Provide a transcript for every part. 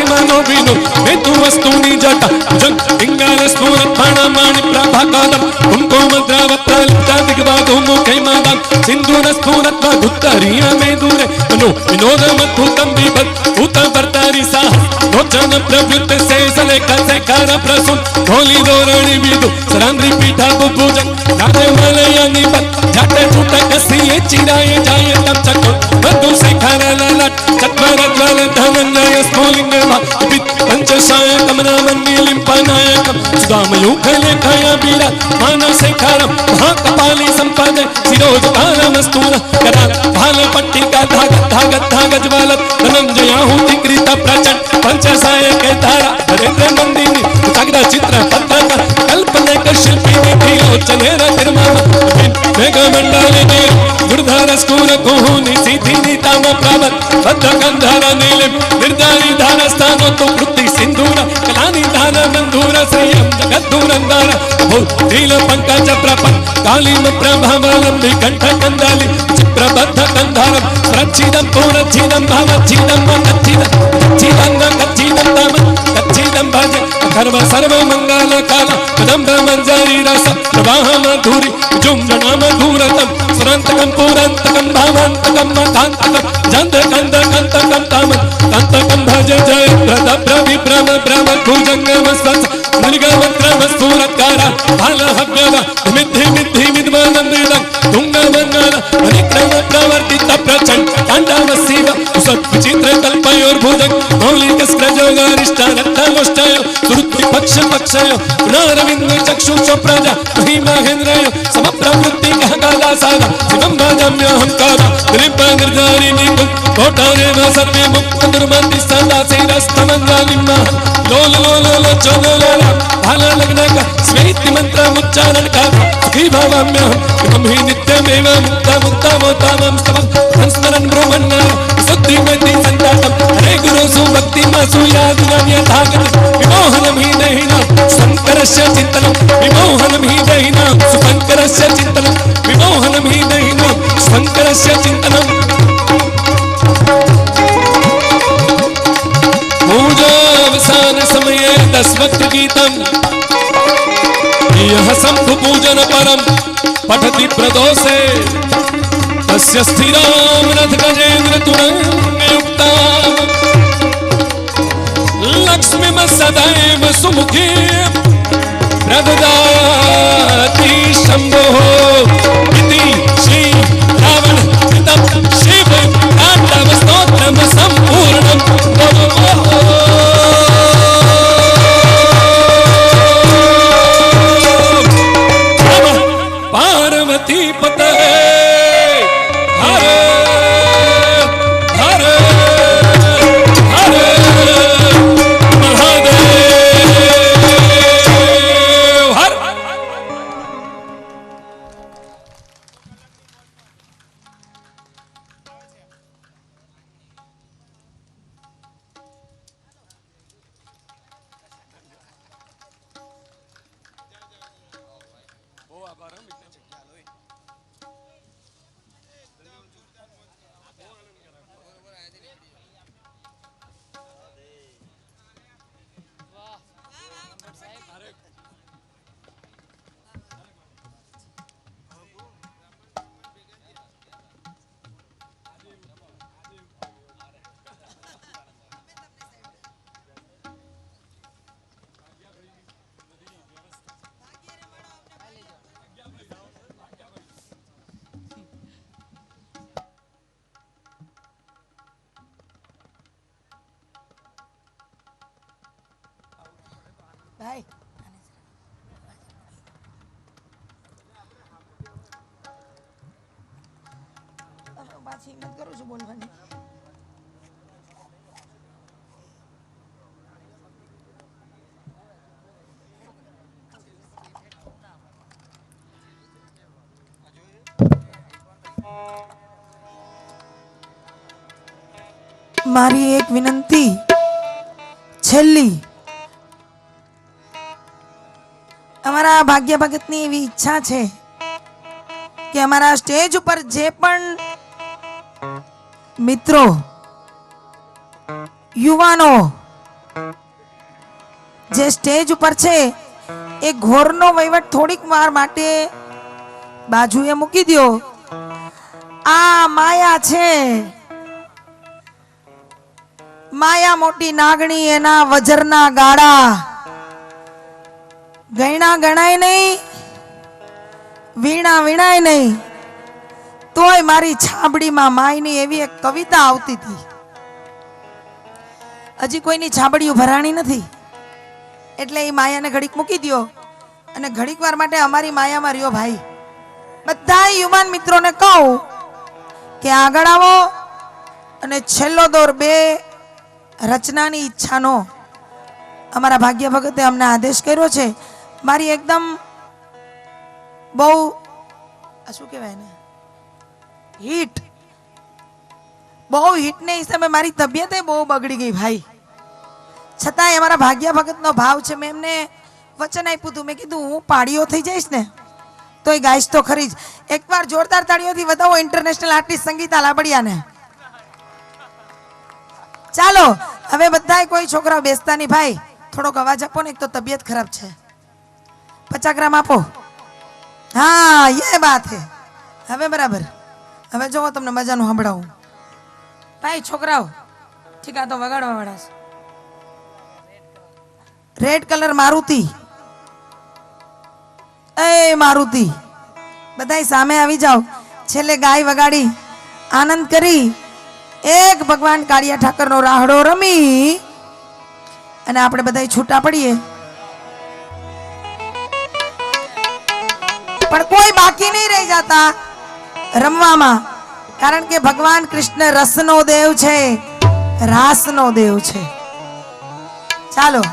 मानो विनो हेतु वस्तुनी जटा जंग इंगार स्फुरत बाणा माणि प्रभाकादम कुमकुम द्रावत्र लिप्ता दिग्बाधो मुखे मादम सिंधुर स्फुरत भुत्तरिया में दूरे मनो विनोद मधुतम विभत भूत वर्तारी साह रोचन प्रवृत्त से सले कसे कार प्रसुन ढोली दोरणी विदु सरांद्री पीठा बुभुजन नारे मलयानी बत जाटे छूटे कसिए चिराए जाए तम चको मधु से खारा ललट चत्वर ज्वल धनंजय स्फुलिंग वित पंचशाय कमना मन्नीलिम पनायकम सुदामयूख लेखाया बीरा मानसे खारम महाकपाली संपदे सिरोज कालमस्तूर करा भाल पट्टी का धागत धागत धागत ज्वालत धनंजयाहुति कृत प्रचंड पंचशाय के धारा नरेंद्र नंदिनी जागदा चित्र पत्रक कल्पना का शिल्पी निधियो चलेरा तिरमामा मेघ मंडलिनी गुरुधार स्कूर कोहुनी सीधी नीताम प्रावत भद्र गंधार नीलिम निर्धारी धार स्थानो तो वृत्ति सिंधूर कलानी धार बंधूर श्रेयम जगद्धूरंधार नील पंकज प्रपन कालीम प्रभावलंबी कंठ कंदाली चिप्रबद्ध कंधारम प्रच्छिदम पूरच्छिदम भावच्छिदम कच्छिदम कच्छिदम कच्छिदम तम कच्छिदम भज सर्व सर्व मंगल काल कदम्ब मंजरी रस प्रवाह मधुरी जुम्बना मधुरतम सुरंतकम पूरंतकम भावंतकम कांतकम जंद कंद कंतकम ताम कांतकम भज जय प्रद प्रविभ्रम भ्रम भुजंगम स्वस निर्गमत्रम स्फुरत्कारा भाल हव्यव मिद्धि मिद्धि विद्वानंदं तुंग मंगल परिक्रम प्रवर्तित प्रचंड तांडव शिव सत्विचित्र कल्पयोर भुजंग मौलिक स्क्रजोगारिष्ठ रत्नमुष्टय सुरुत्रि पक्ष पक्षय पुनरविंद चक्षु प्रजा मही महेंद्रय समप्रवृत्ति कहकाला सादा शिवं भजम्य हम कादा दिलीप निर्धारी निकुल कोटारे व सत्य मुक्त दुर्मति सदा सिरस्तमंगलिम लोल लोल लोल चलो लोला भाला लगना का स्वेति मंत्र उच्चारण का सुखी भावाम्य हम ही नित्यमेव मुक्त मुक्त मोतामं स्तवं संस्मरण ब्रह्मण्य सुद्धि मति संतातम हरे गुरु सुभक्ति मासुयादिनाम यथागत विमोहनम ही नहीं नाम संकरस्य चिंतनम विमोहनम ही नहीं नाम सुसंकरस्य चिंतनम विमोहनम ही नहीं नाम संकरस्य चिंतनम पूजावसान समये दस्वक्त गीतम यह शंभु पूजन परम पठति प्रदोषे तस्य स्थिराम रथ गजेंद्र तुरंगयुक्ताम लक्ष्मी सदैव सुमुखी प्रददाति शंभो इति श्री रावण कृतं शिव तांडव स्तोत्रम संपूर्णम पार्वती पते हरे हरे हरे महादेव हर ભાઈ પાછી હિંમત કરું છું બોલવાની. મારી એક વિનંતી છેલ્લી, અમારા ભાગ્ય ભગતની એવી ઈચ્છા છે કે અમારા સ્ટેજ ઉપર જે પણ મિત્રો યુવાનો જે સ્ટેજ ઉપર છે એ ઘોરનો વહીવટ થોડીક વાર માટે બાજુએ મૂકી દો. આ માયા છે, માયા મોટી નાગણી, એના વજરના ગાડા ગયણા ગણાય નહીં, વીણા વીણાય નહીં, તોય મારી છાબડીમાં માયની એવી એક કવિતા આવતી હતી. હજી કોઈની છાબડીઓ ભરાણી નથી, એટલે એ માયાને ઘડીક મૂકી દો અને ઘડીક વાર માટે અમારી માયામાં રહ્યો ભાઈ. બધા યુવાન મિત્રોને કહું કે આગળ આવો અને છેલ્લો દોર 2 રચનાની ઈચ્છાનો અમારા ભાગ્ય ભગતે અમને આદેશ કર્યો છે. મારી એકદમ બહુ શું કહેવાય ને, હીટ, બહુ હીટને હિસાબે મારી તબિયત બહુ બગડી ગઈ ભાઈ. છતાંય અમારા ભાગ્ય ભગતનો ભાવ છે. મેં એમને વચન આપ્યું હતું, મેં કીધું હું પાડીઓ થઈ જઈશ ને તોય ગાઈશ તો ખરી જ. એકવાર જોરદાર તાળીઓથી વધાવો ઇન્ટરનેશનલ આર્ટિસ્ટ સંગીતા લાબડિયાને. ચાલો હવે બધાય કોઈ છોકરાઓ બેસતા નહીં ભાઈ, થોડોક અવાજ આપો ને, એક તો તબિયત ખરાબ છે. 50 ગ્રામ આપો. હા ये बात है. હવે બરાબર. હવે જો તમને મજાનું સંભળાવું ભાઈ. છોકરાઓ ઠીક, આ તો વગાડવા વાળા છે. રેડ કલર મારુતિ, એ મારુતિ બધાય સામે આવી જાઓ. છેલ્લે ગાય વગાડી આનંદ કરી એક ભગવાન કાળિયા ઠાકરનો રાહડો રમી અને આપણે બધાય છૂટા પડીએ. પણ કોઈ બાકી નહીં રહી જતા રમવામાં, કારણ કે ભગવાન કૃષ્ણ રસનો દેવ છે, રાસનો દેવ છે. ચાલો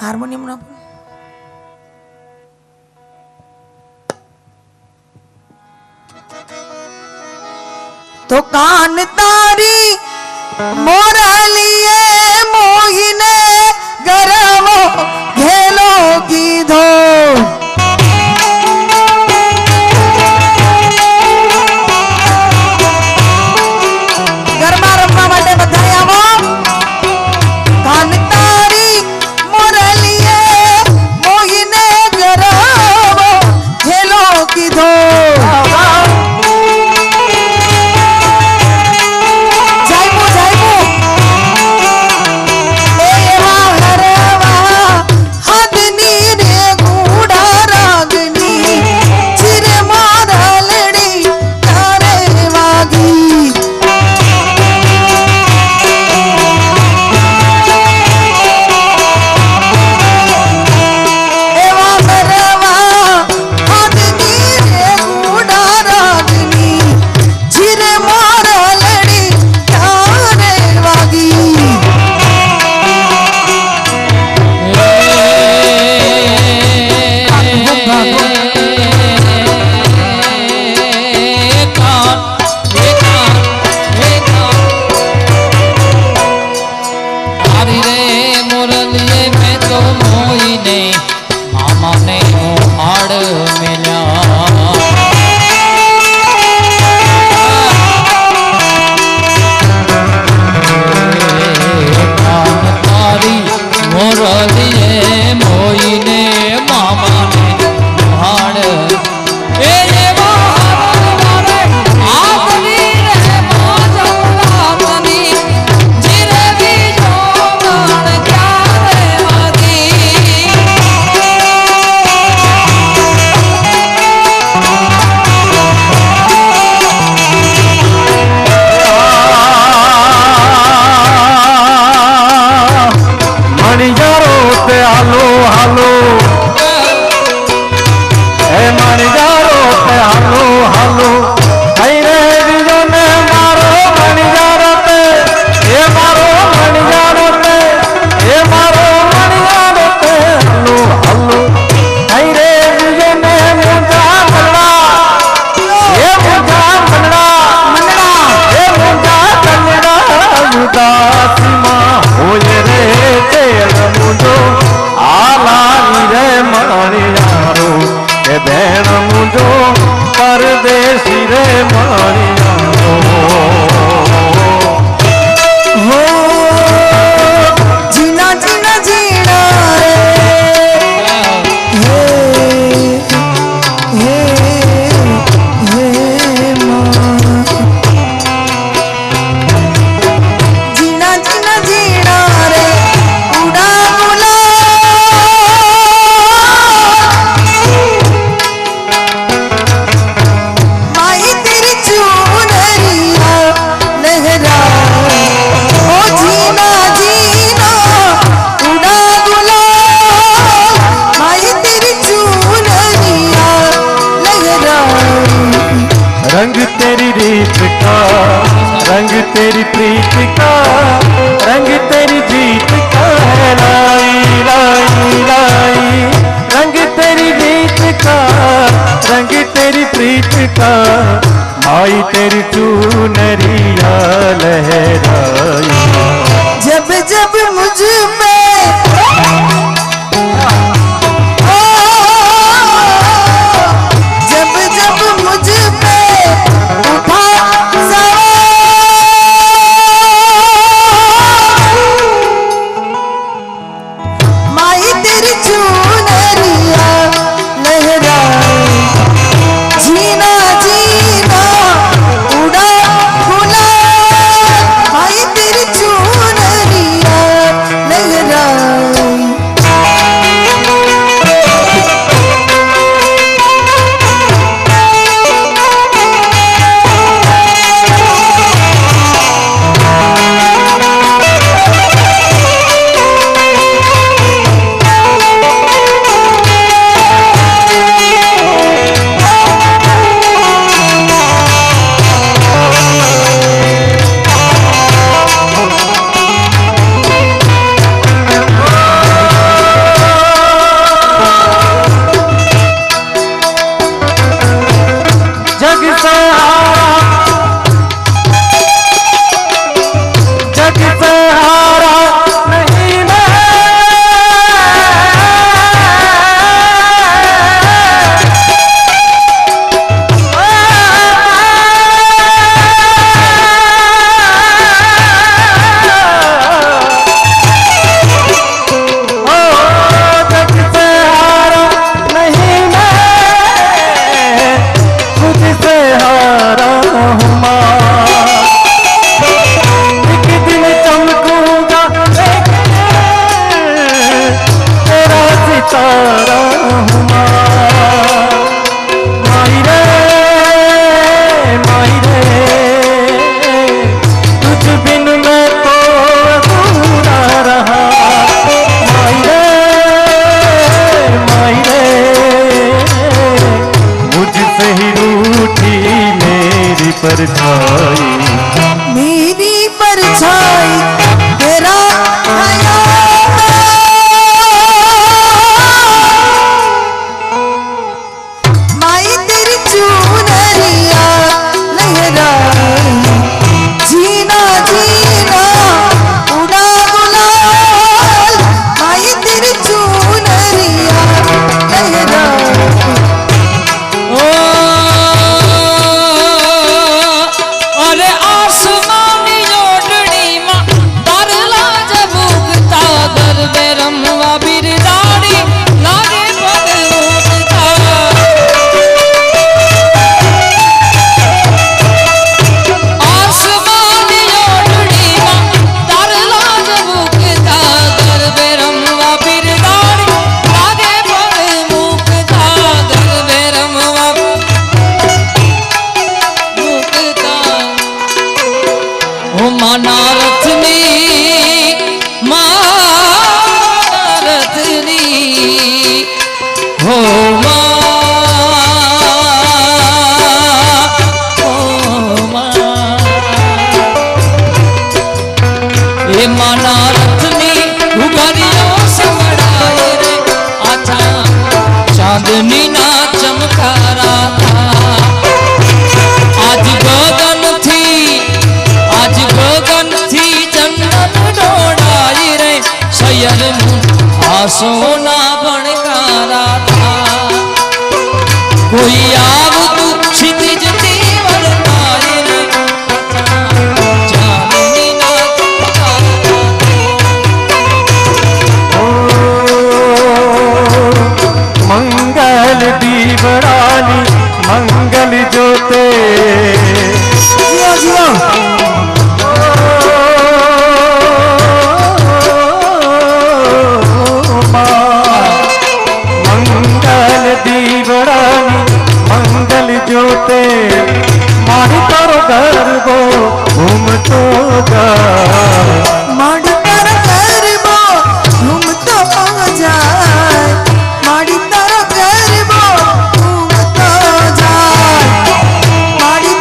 હાર્મોનિયમ નો તો કાન તારી મોરલીએ મોહીને ગરવો ઘેલો કીધો. ગરબા રમવા માટે બધા આવો. કાન તારી મોરલીએ મોહીને ગરવો ઘેલો કીધો. रंग तेरी रीत का, रंग तेरी प्रीत का, रंग तेरी जीत का है लाई लाई लाई। रंग तेरी रीत का, रंग तेरी प्रीत का, माई तेरी चूनरिया लहराई। जब जब मुझ पे जब जब मुझ पे उठा सवाल, माई तेरी चुनरिया लहराई। जीना जीना उड़ा खुला, माई तेरी चुनरिया लहराई। जग से हारा, जग से हारा नहीं मैं, ओ जग से हारा नहीं मैं, खुद से हारा हूँ माँ। एक दिन चमकूंगा तेरा सितारा हूँ माँ। माई रे माई रे, तुझ बिन मैं तो अधूरा रहा। माई रे मुझसे ही रूठी मेरी परछाई। मेरी परछाई तेरा ख्याल, माई तेरी चुनरिया लहराई। जीना जीना उड़ा गुलाल, माई तेरी चुनरिया लहराई। अरे आसमानी जोड़नी मां तारला जब उगता, गरबे रमवा बिरदाड़ी लागे पग उगता। आसमानी जोड़नी मां तारला जब उगता, गरबे रमवा बिरदाड़ी लागे पग उगता। गरबे रमवा ओ माना रथनी, माना रथनी, हो माँ, ओ माँ। ए माना रथनी घुघरियों समड़ाए रे, आछा चांदनी ना चमकारा था। आज गगन थी, आज गगन थी जन्नत डोड़ाई रे, शयर सोना बनकारा था। कोई आवतु क्षितिज तीवर मारे रे, चांदनी ना चमकारा ओ मंगल दीवरानी मंगल जोते। जियो जियो मंगल दीवरानी मंगल जोते, मारी करो गर्वो घूम तो जा। माड़ी तारा गरबो घूम तो जाए, माड़ी तारा गरबो घूम तो जाए, माड़ी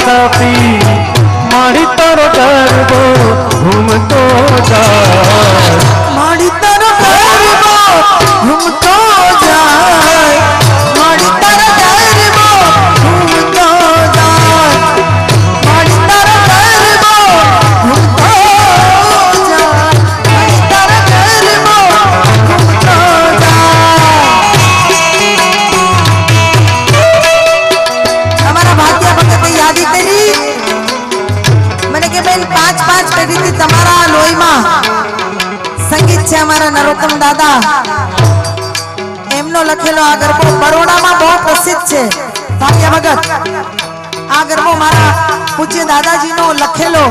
તાપી મારી તારો ગરબો ઘૂમતો જાય મારી તારો ગરબો ઘૂમતો જાય મારી તારો ગરબો ઘૂમતો જાય મારી તારો ગરબો ઘૂમતો જાય મારી તારો ગરબો ઘૂમતો જાય અમારા ભાગ્યા ભગતે યાદી કરી મને કે બેન 5 પેઢીથી તમારા લોહીમાં સંગીત છે અમારા નરોત્તમ દાદા એમનો લખેલો આ ગરબો બરોડામાં બહુ પ્રસિદ્ધ છે ભાગ્યા ભગત આ ગરબો મારા પૂજ્ય દાદાજીનો લખેલો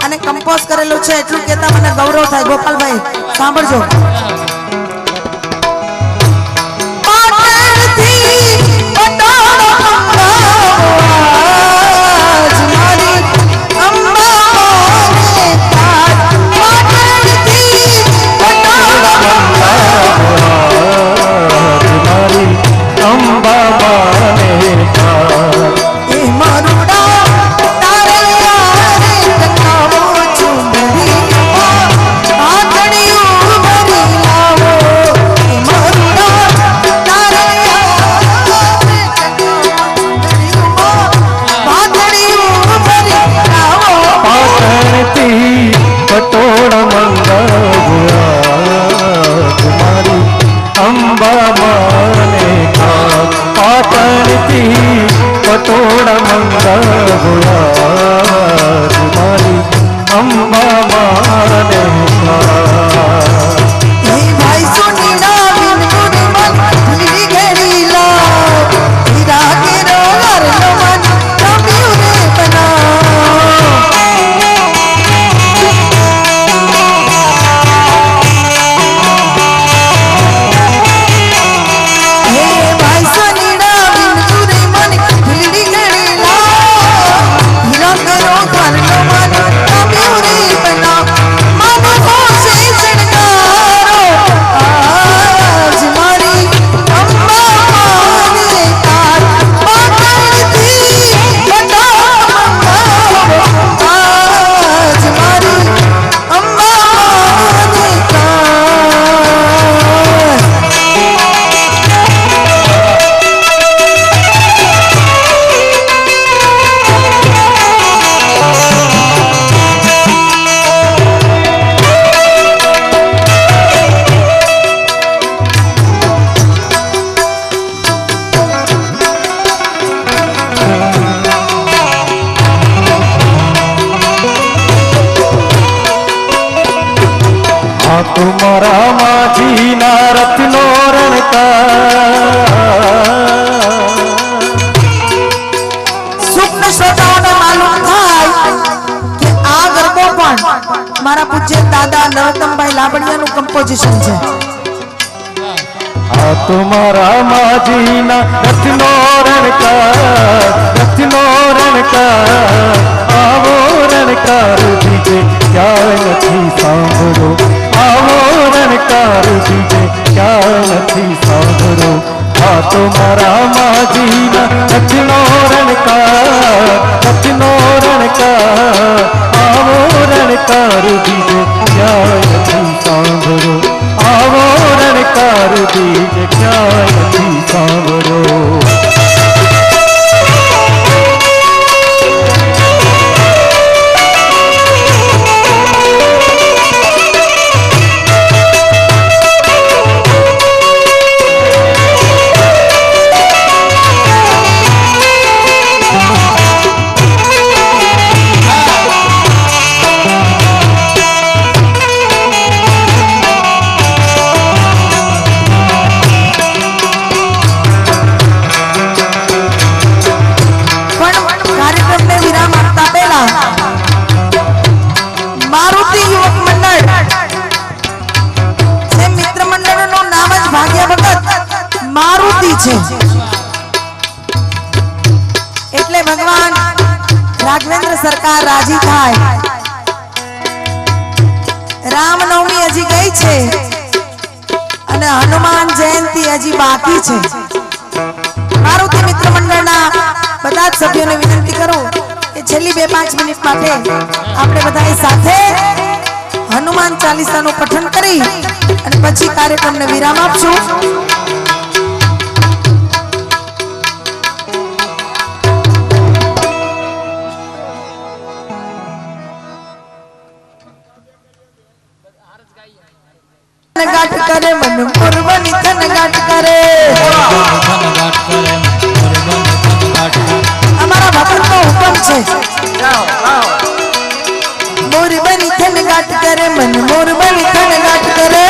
અને કમ્પોઝ કરેલો છે એટલું કહેતા મને ગૌરવ થાય ગોપાલભાઈ સાંભળજો પટોળા મંગળ ગુલાબ મારી અંબા માને ભાઈ સુનીના બિન ગુણ મન ભૂલી ગયેલા હીરા કે રોલર મન કમ્યું રે तुम्हारा माझी नारत्नो સુખને શ્રોતાઓને માલુમ થાય કે આ ગરબો પણ મારા પૂજ્ય દાદા નરોત્તમભાઈ લાબડિયાનું કમ્પોઝિશન છે આ तुम्हारा माझी नारत्नो आवो રણકાર દીજે ક્યાં નથી સાંભળો આવો રણકાર દીજે ક્યાં નથી સાંભળો આ તો મારા માજીના રચનો રણકાર આવો રણકાર દીજે ક્યાં નથી સાંભળો આવો રણકાર દીજે ક્યાં નથી સાંભળો છે એટલે ભગવાન રાઘવેન્દ્ર સરકાર રાજી થાય રામનવમી હજી ગઈ છે અને હનુમાન જયંતિ હજી બાકી છે મારુતિ મિત્ર મંડળના બધા જ સભ્યોને વિનંતી કરું છેલ્લી 2-5 મિનિટ માટે આપણે બધાએ સાથે હનુમાન ચાલીસાનું પઠન કરી અને પછી કાર્યક્રમને વિરામ આપશું. गाट करे मन मोर बनी थन गाट करे हमारा भगत को हुक्म छे मोर बनी थन गाट करे मन मोर बनी थन गाट करे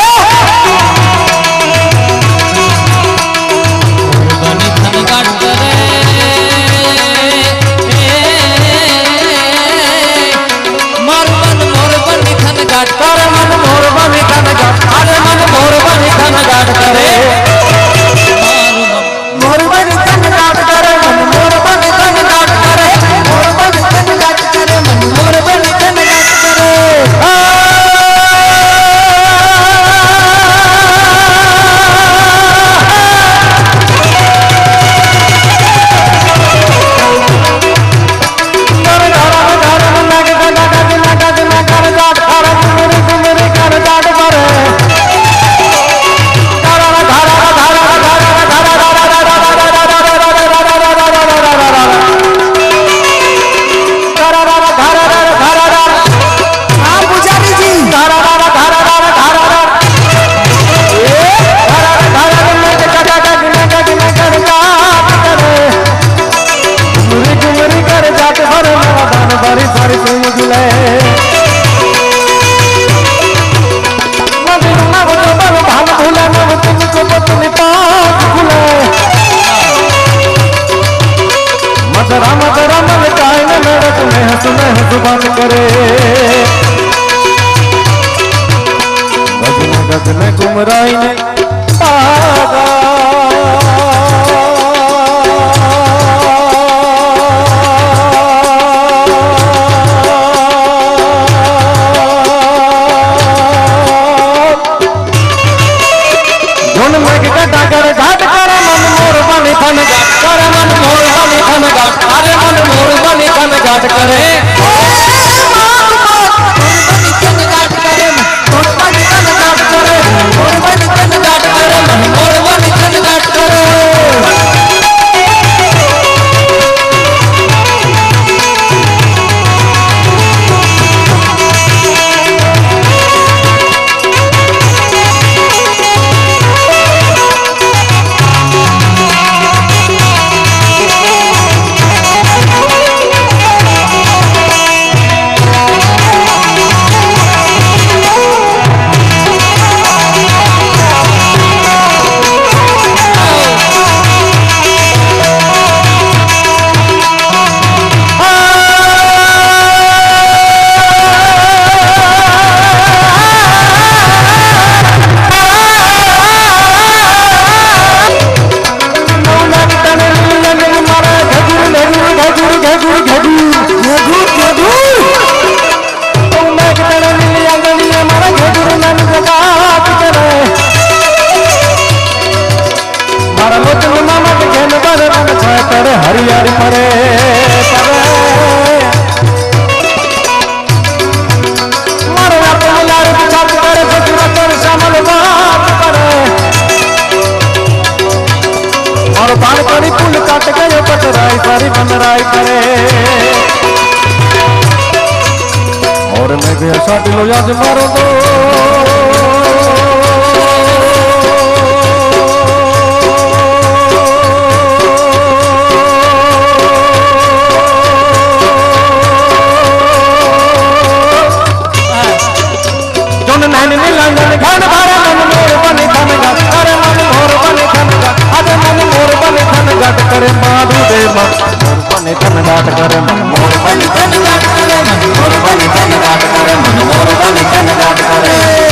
और मैं गया साथ लो याद मारो दो जोन नैन नीलांगन घान भारा मन मोर बने खन घाट करे मन मोर बने खन घाट अरे मन मोर बने खन घाट करे माधु दे मोर बने खन घाट करे मन मोर बने खन घाट करे मन मोर बने खन घाट करे मन मोर बने खन घाट करे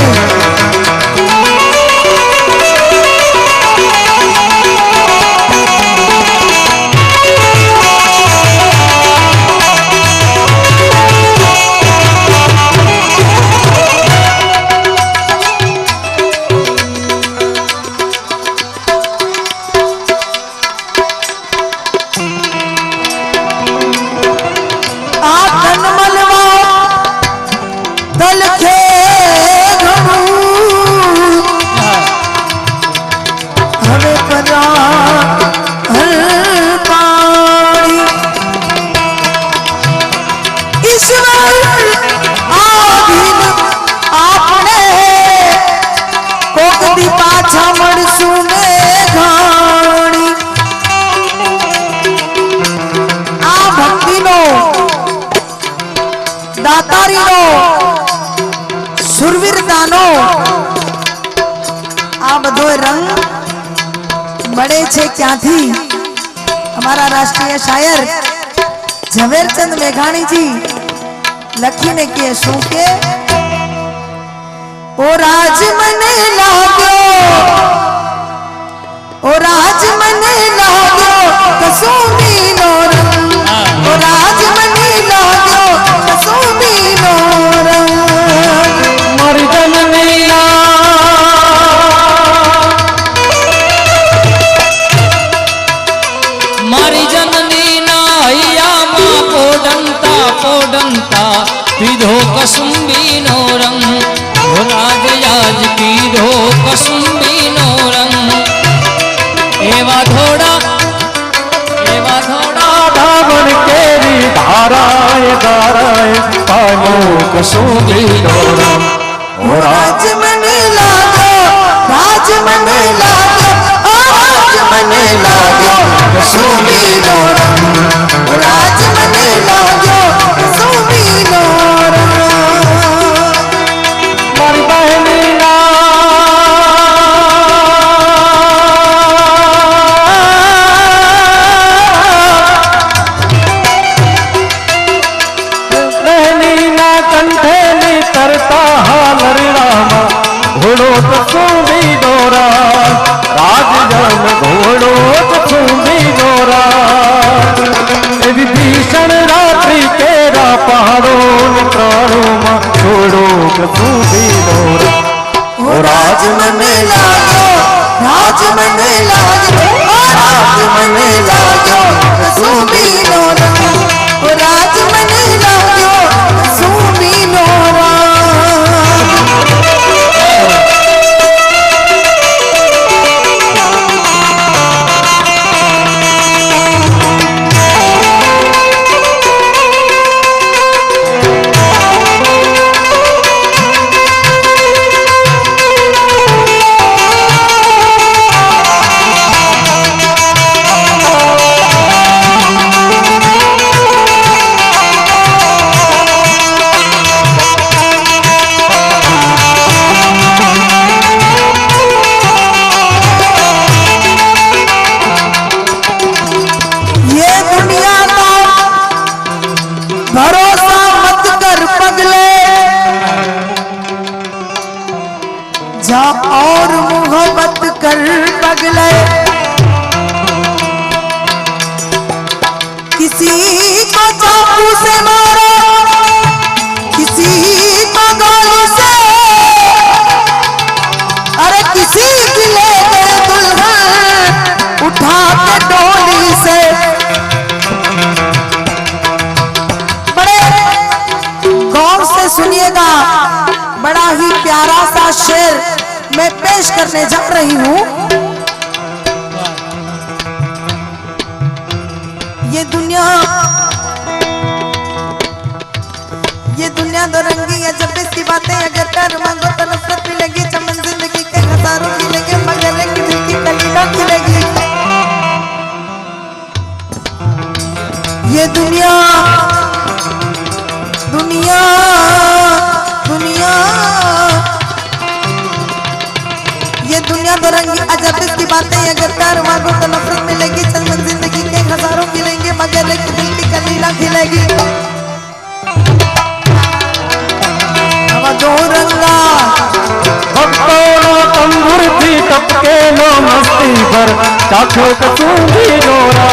દિલદારીનો સુરવીરતાનો આ બધો રંગ મળે છે ક્યાંથી? અમારા રાષ્ટ્રીય શાયર ઝવેરચંદ મેઘાણીજી લખીને કે શું કે ઓ રાજ મને લાગ્યો, ઓ રાજ મને લાગ્યો કસુંબીનો રંગ, ઓ રાજ મને લાગ્યો કસુંબીનો રંગ. મારી જનની મારી જનની ના હૈયામાં પોડંતા પોડંતા પીધો કસુંબીનો રંગ, ઓ રાજયાજ પીધો કસુંબીનો રંગ. એવા થોડા ધાવણ કેરી ધારાય ધારાય પાનો કસુંબીનો રંગ. ઓ રાજ મને લાગ્યો, રાજ મને લાગ્યો, ઓ રાજ મને લાગ્યો કસુંબીનો રંગ, ઓ રાજ મને લાગ્યો કસુંબીનો રંગ. મારી બહેની ના કંઠેની તરતા હાલરડામાં ઘોડો કસુંબી દોરા, રાજજન ઘોડો કસુંબી દોરા. એવી ભીષણ રાત્રિ કેરા પહાડો ને ત્રણોમાં ઘોડો કસુંબી દોરા. ઓ રાજ મને લાગ્યો, રાજ મને લાગ્યો, ઓ રાજ મને લાગ્યો કસુંબીનો રંગ, ઓ રાજ મને લાગ્યો કસુંબીનો રંગ. ये दुनिया का भरोसा मत कर पगले, जा और मोहब्बत कर पगले. किसी को चाकू से मारो, किसी को गोली से, अरे किसी की ले गए दुल्हन उठा के डोली से. बड़े गौर से सुनिएगा, बड़ा ही प्यारा सा शेर मैं पेश करने जा रही हूँ. ये दुनिया दो रंगी है, जब इसकी बातें अगर कर मांगो तो नफरत मिलेगी. चमन जिंदगी के हजारों खिलेंगे मगर एक दिल की कली ना खिलेगी. ये दुनिया दुनिया दुनिया ये दुनिया दो रंगी अजब इसकी बातें अगर कर मांगो तो नफरत मिलेगी. चंदन जिंदगी के हजारों खिलेंगे मगर एक दिल की कली ना खिलेगी. हवा दो रंगा ભક્તોનો તંબુરથી ટપકેલો મસ્તી ભર ચાખો કસુંબી દોરા.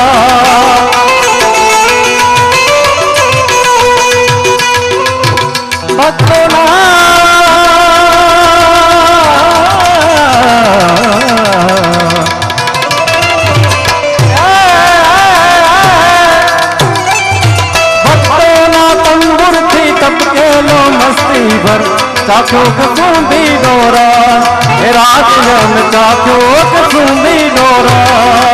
ભક્તોના તંબુરથી ટપકેલો મસ્તી ભર ચાખો કસુંબી દોરા. એ રાજજન ચાખો કસુંબી દોરા.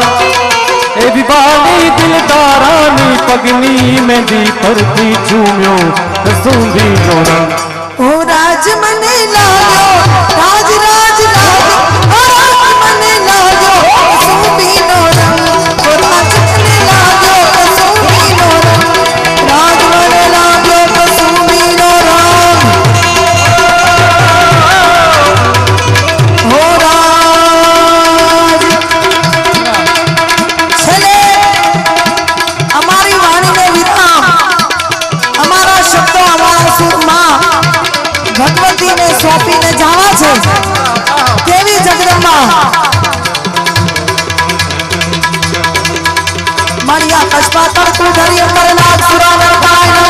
એવી વાલી દિલદારાની પગની મેંદી પરથી ઝૂમ્યો કસુંબી દોરા. ओ राज मने लायो, राज राज लायो, ओ राज मने लायो कसूबीनो रंग, ओ राज मने लायो कसूबीनो रंग, राज मने लायो कसूबीनो रंग. સોંપીને જવા છે કેવી જગદંબા મારી આકાશમાં તડકું ધરી અંબરનાથ સુરાવર પાય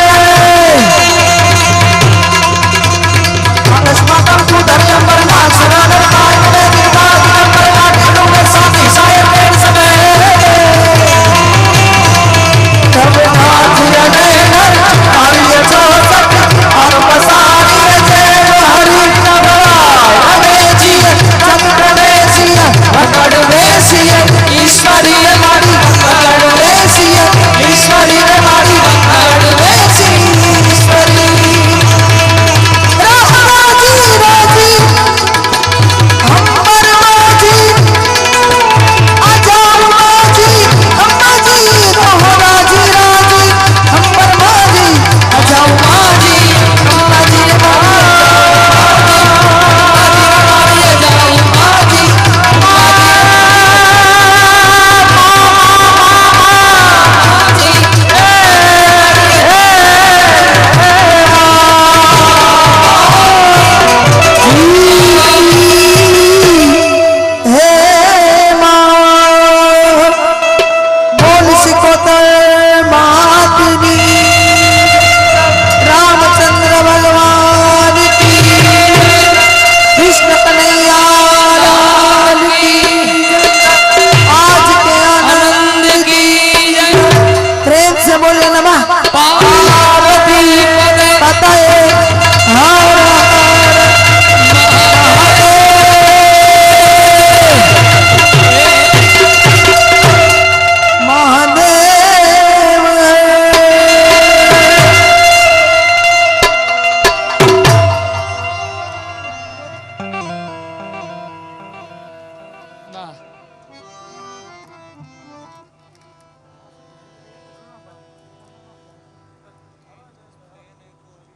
આકાશમાં તડકું ધરી અંબરનાથ સુરાવર પાય સાથી સાહેબ બેન સમે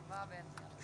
વાહ બેન